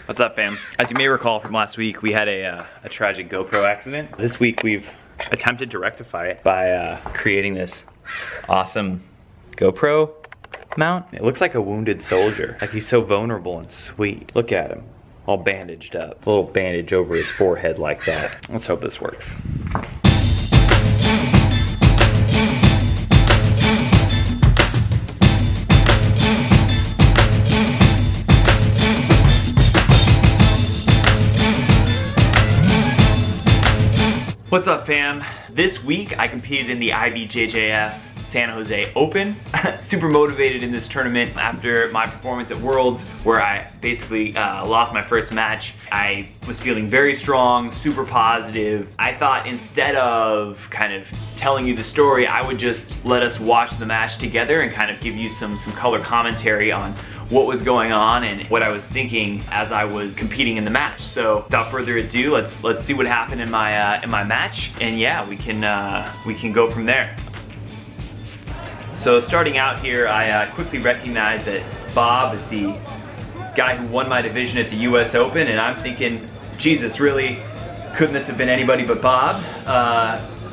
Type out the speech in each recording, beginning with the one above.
What's up, fam? As you may recall from last week, we had a tragic GoPro accident. This week we've attempted to rectify it by creating this awesome GoPro mount. It looks like a wounded soldier. Like he's so vulnerable and sweet. Look at him, all bandaged up. A little bandage over his forehead like that. Let's hope this works. What's up, fam? This week I competed in the IBJJF San Jose Open. Super motivated in this tournament after my performance at Worlds, where I basically lost my first match. I was feeling very strong, super positive. I thought instead of kind of telling you the story, I would just let us watch the match together and kind of give you some color commentary on what was going on and what I was thinking as I was competing in the match. So without further ado, let's see what happened in my match, and yeah, we can go from there. So starting out here, I quickly recognized that Bob is the guy who won my division at the US Open, and I'm thinking, Jesus, really, couldn't this have been anybody but Bob?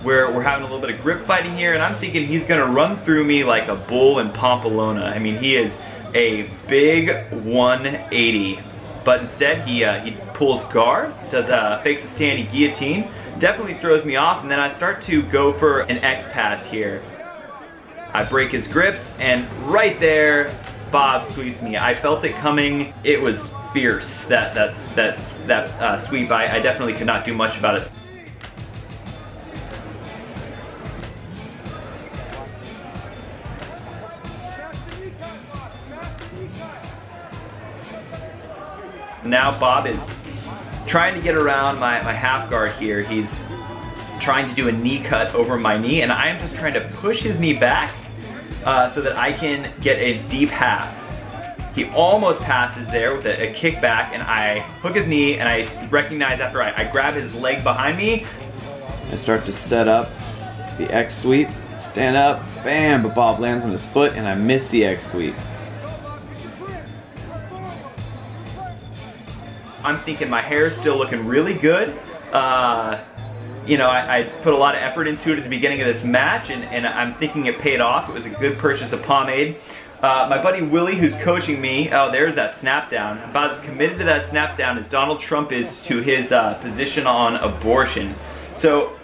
We're having a little bit of grip fighting here, and I'm thinking he's gonna run through me like a bull in Pamplona. I mean, he is a big 180, but instead he pulls guard, does fakes a standing guillotine, definitely throws me off, and then I start to go for an X pass here. I break his grips, and right there, Bob sweeps me. I felt it coming. It was fierce, that sweep. I definitely could not do much about it. Now Bob is trying to get around my half guard here. He's trying to do a knee cut over my knee, and I am just trying to push his knee back so that I can get a deep half. He almost passes there with a kick back, and I hook his knee, and I recognize after I grab his leg behind me. I start to set up the X sweep, stand up, bam, but Bob lands on his foot, and I miss the X sweep. I'm thinking my hair is still looking really good. You know, I put a lot of effort into it at the beginning of this match, and I'm thinking it paid off. It was a good purchase of pomade. My buddy Willie, who's coaching me, oh, there's that snap down. About as committed to that snap down as Donald Trump is to his position on abortion. So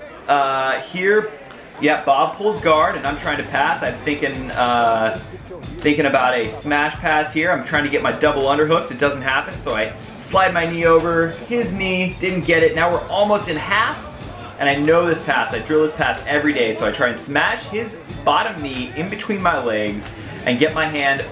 here, yeah, Bob pulls guard, and I'm trying to pass. I'm thinking about a smash pass here. I'm trying to get my double underhooks. It doesn't happen, so I slide my knee over his knee, didn't get it. Now we're almost in half, and I know this pass. I drill this pass every day, so I try and smash his bottom knee in between my legs and get my hand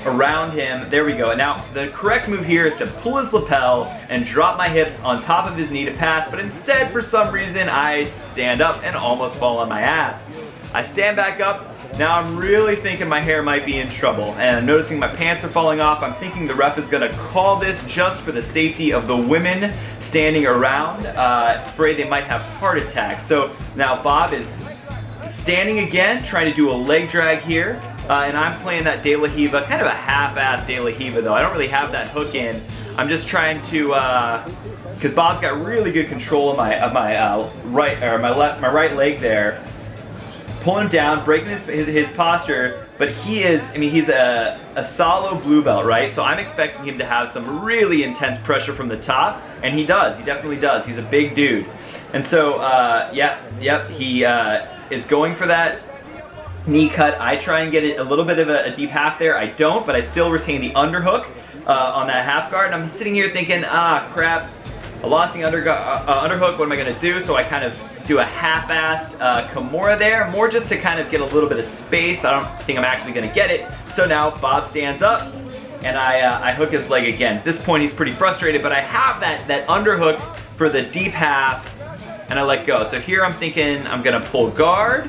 around him. There we go. And now the correct move here is to pull his lapel and drop my hips on top of his knee to pass, but instead, for some reason, I stand up and almost fall on my ass. I stand back up. Now I'm really thinking my hair might be in trouble, and I'm noticing my pants are falling off. I'm thinking the ref is gonna call this just for the safety of the women standing around, afraid they might have heart attacks. So now Bob is standing again, trying to do a leg drag here, and I'm playing that De La Hiva, kind of a half-ass De La Hiva though. I don't really have that hook in. I'm just trying to, because Bob's got really good control of my right leg there. Pulling him down, breaking his posture, but he is, I mean, he's a solo blue belt, right? So I'm expecting him to have some really intense pressure from the top, and he does, he definitely does. He's a big dude. And so, he is going for that knee cut. I try and get it a little bit of a deep half there. I don't, but I still retain the underhook on that half guard, and I'm sitting here thinking, ah, crap, I lost the underhook, what am I gonna do? So I kind of do a half-assed Kimura there, more just to kind of get a little bit of space. I don't think I'm actually gonna get it. So now Bob stands up, and I hook his leg again. At this point, he's pretty frustrated, but I have that underhook for the deep half, and I let go. So here I'm thinking I'm gonna pull guard.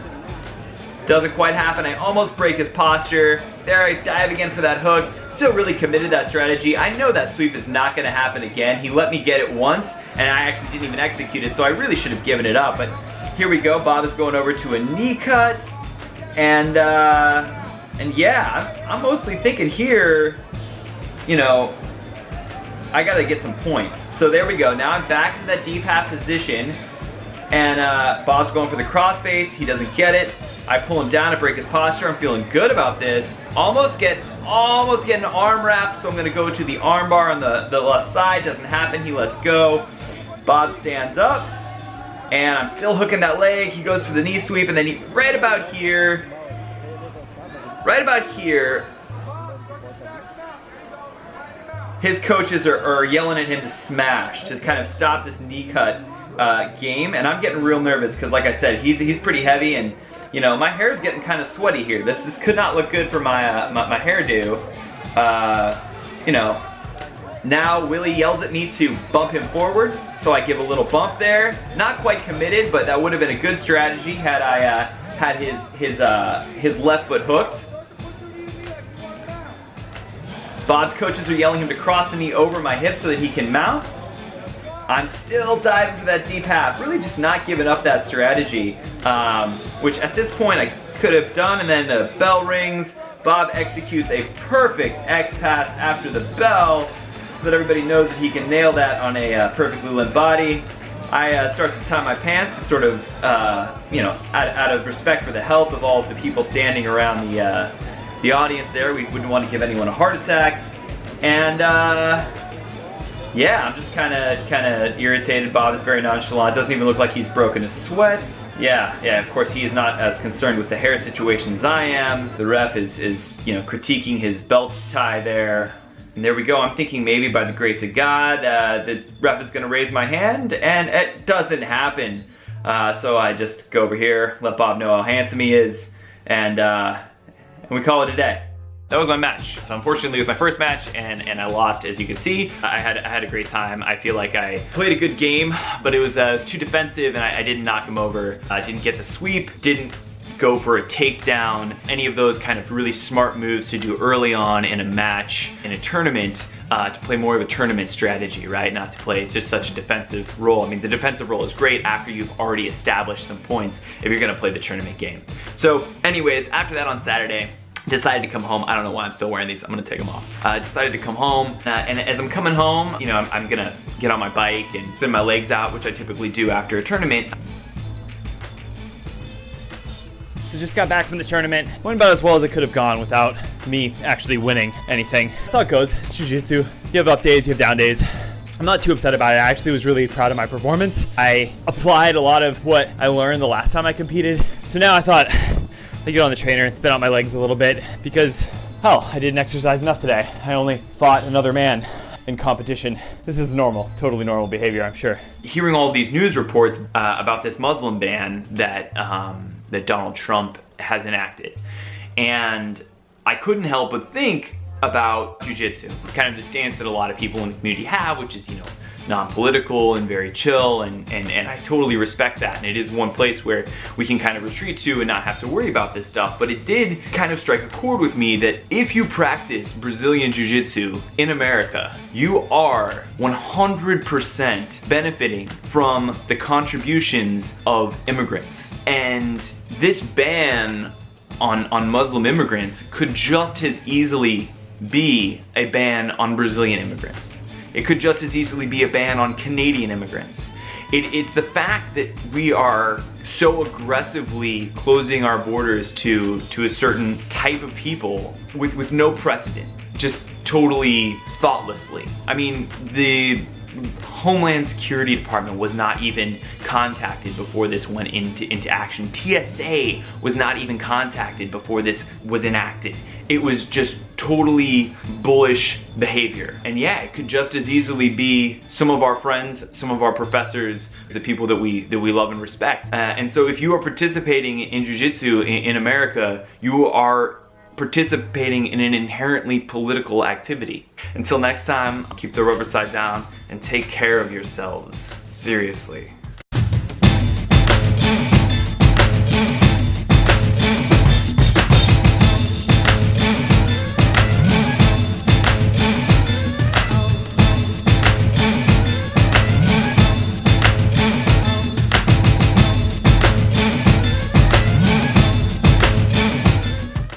Doesn't quite happen. I almost break his posture. There, I dive again for that hook. Still really committed to that strategy. I know that sweep is not going to happen again. He let me get it once, and I actually didn't even execute it, so I really should have given it up. But here we go. Bob is going over to a knee cut, and yeah, I'm mostly thinking here, you know, I gotta get some points. So there we go. Now I'm back in that deep half position. And Bob's going for the crossface. He doesn't get it. I pull him down to break his posture. I'm feeling good about this. Almost get an arm wrap. So I'm gonna go to the arm bar on the left side. Doesn't happen. He lets go. Bob stands up. And I'm still hooking that leg. He goes for the knee sweep. And then right about here, his coaches are yelling at him to smash, to kind of stop this knee cut game, and I'm getting real nervous because, like I said, he's pretty heavy, and you know my hair's getting kind of sweaty here. This could not look good for my my hairdo. You know, now Willie yells at me to bump him forward, so I give a little bump there. Not quite committed, but that would have been a good strategy had I had his left foot hooked. Bob's coaches are yelling him to cross the knee over my hip so that he can mount. I'm still diving for that deep half, really just not giving up that strategy, which at this point I could have done, and then the bell rings. Bob executes a perfect X pass after the bell so that everybody knows that he can nail that on a perfectly limp body. I start to tie my pants to sort of, you know, out of respect for the health of all of the people standing around the audience there. We wouldn't want to give anyone a heart attack. And yeah, I'm just kind of irritated. Bob is very nonchalant. Doesn't even look like he's broken a sweat. Yeah, of course he is not as concerned with the hair situation as I am. The ref is you know, critiquing his belt tie there. And there we go. I'm thinking maybe by the grace of God, the ref is gonna raise my hand, and it doesn't happen. So I just go over here, let Bob know how handsome he is, and we call it a day. That was my match. So unfortunately it was my first match, and I lost, as you can see. I had a great time. I feel like I played a good game, but it was too defensive, and I didn't knock him over. I didn't get the sweep, didn't go for a takedown, any of those kind of really smart moves to do early on in a match, in a tournament, to play more of a tournament strategy, right? Not to play just such a defensive role. I mean, the defensive role is great after you've already established some points if you're gonna play the tournament game. So anyways, after that on Saturday, decided to come home. I don't know why I'm still wearing these. I'm gonna take them off. Decided to come home, and as I'm coming home, you know, I'm gonna get on my bike and spin my legs out, which I typically do after a tournament. So just got back from the tournament. Went about as well as it could have gone without me actually winning anything. That's how it goes. It's jiu-jitsu. You have up days, you have down days. I'm not too upset about it. I actually was really proud of my performance. I applied a lot of what I learned the last time I competed. So now I thought, I get on the trainer and spin out my legs a little bit because, hell, I didn't exercise enough today. I only fought another man in competition. This is normal, totally normal behavior, I'm sure. Hearing all of these news reports about this Muslim ban that that Donald Trump has enacted, and I couldn't help but think about jiu-jitsu, kind of the stance that a lot of people in the community have, which is, you know, non-political and very chill, and I totally respect that, and it is one place where we can kind of retreat to and not have to worry about this stuff. But it did kind of strike a chord with me that if you practice Brazilian Jiu-Jitsu in America, you are 100% benefiting from the contributions of immigrants. And this ban on Muslim immigrants could just as easily be a ban on Brazilian immigrants. It could just as easily be a ban on Canadian immigrants. It's the fact that we are so aggressively closing our borders to a certain type of people with no precedent, just totally thoughtlessly. I mean, the Homeland Security Department was not even contacted before this went into action. TSA was not even contacted before this was enacted. It was just totally bullish behavior. And yeah, it could just as easily be some of our friends, some of our professors, the people that we love and respect. And so if you are participating in jiu-jitsu in America, you are participating in an inherently political activity. Until next time, keep the rubber side down and take care of yourselves. Seriously.